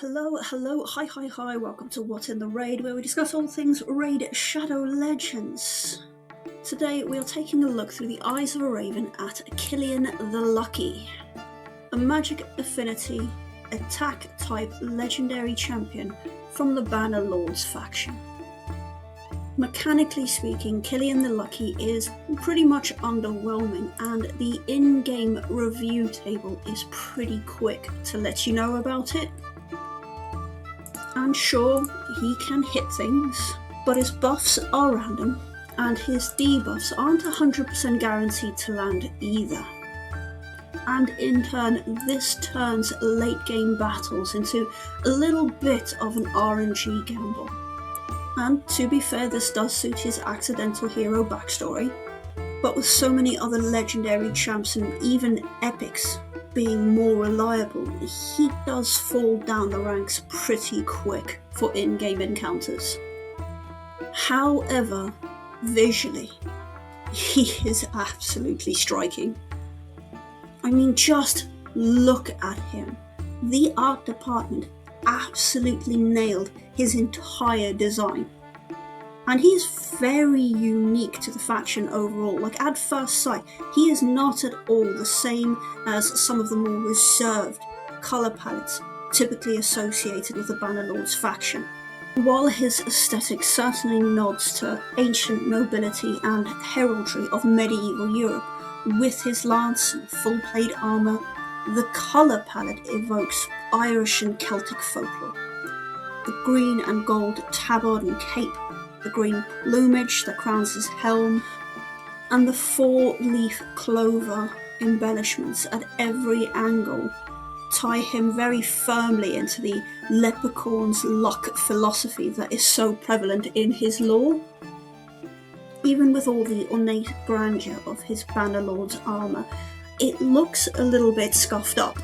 Hello, hi, welcome to What in the Raid, where we discuss all things Raid Shadow Legends. Today we are taking a look through the eyes of a raven at Cillian the Lucky, a magic affinity, attack type legendary champion from the Banner Lords faction. Mechanically speaking, Cillian the Lucky is pretty much underwhelming, and the in-game review table is pretty quick to let you know about it. And sure, he can hit things, but his buffs are random, and his debuffs aren't 100% guaranteed to land either. And in turn, this turns late game battles into a little bit of an RNG gamble. And to be fair, this does suit his accidental hero backstory, but with so many other legendary champs and even epics being more reliable, he does fall down the ranks pretty quick for in-game encounters. However, visually, he is absolutely striking. I mean, just look at him. The art department absolutely nailed his entire design. And he is very unique to the faction overall. Like, at first sight, he is not at all the same as some of the more reserved colour palettes typically associated with the Banner Lords faction. While his aesthetic certainly nods to ancient nobility and heraldry of medieval Europe, with his lance and full plate armour, the colour palette evokes Irish and Celtic folklore. The green and gold tabard and cape, the green plumage that crowns his helm, and the four-leaf clover embellishments at every angle tie him very firmly into the leprechaun's luck philosophy that is so prevalent in his lore. Even with all the ornate grandeur of his Banner Lord's armour, it looks a little bit scuffed up,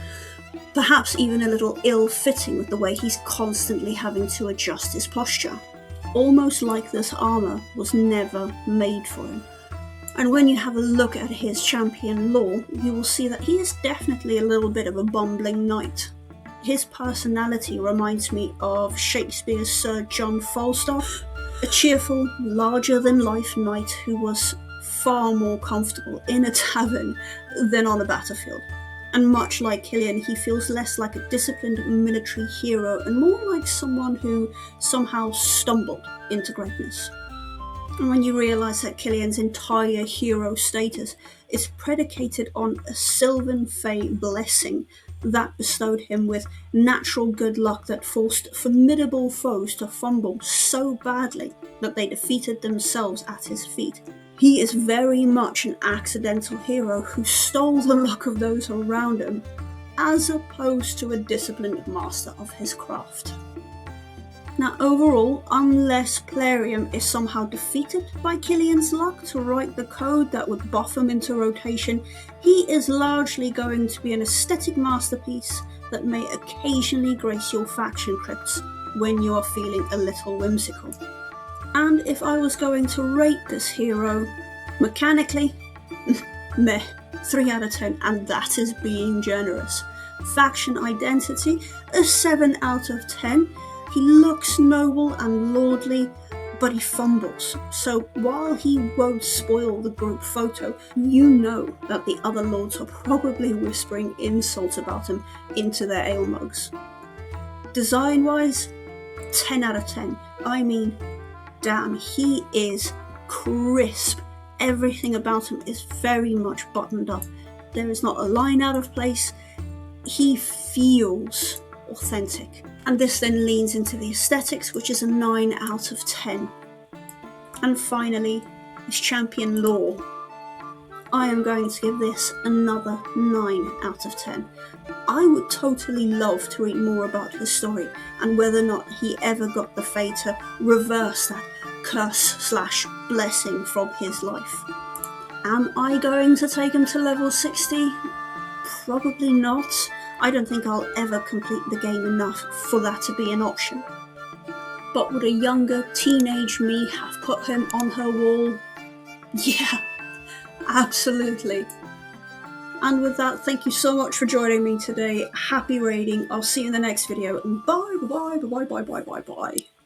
perhaps even a little ill-fitting with the way he's constantly having to adjust his posture. Almost like this armour was never made for him. And when you have a look at his champion lore, you will see that he is definitely a little bit of a bumbling knight. His personality reminds me of Shakespeare's Sir John Falstaff, a cheerful, larger-than-life knight who was far more comfortable in a tavern than on a battlefield. And much like Cillian, he feels less like a disciplined military hero and more like someone who somehow stumbled into greatness. And when you realise that Cillian's entire hero status is predicated on a Sylvan Fae blessing that bestowed him with natural good luck that forced formidable foes to fumble so badly that they defeated themselves at his feet, he is very much an accidental hero who stole the luck of those around him, as opposed to a disciplined master of his craft. Now overall, unless Plarium is somehow defeated by Cillian's luck to write the code that would buff him into rotation, he is largely going to be an aesthetic masterpiece that may occasionally grace your faction crypts when you are feeling a little whimsical. And if I was going to rate this hero, mechanically, meh, 3 out of 10, and that is being generous. Faction identity, a 7 out of 10. He looks noble and lordly, but he fumbles. So while he won't spoil the group photo, you know that the other lords are probably whispering insults about him into their ale mugs. Design-wise, 10 out of 10. I mean, damn, he is crisp. Everything about him is very much buttoned up. There is not a line out of place. He feels authentic. And this then leans into the aesthetics, which is a 9 out of 10. And finally, his champion lore. I am going to give this another 9 out of 10. I would totally love to read more about his story and whether or not he ever got the fate to reverse that curse/blessing from his life. Am I going to take him to level 60? Probably not. I don't think I'll ever complete the game enough for that to be an option. But would a younger teenage me have put him on her wall? Yeah, absolutely. And with that, thank you so much for joining me today. Happy raiding. I'll see you in the next video. And bye, bye, bye, bye, bye, bye, bye, bye.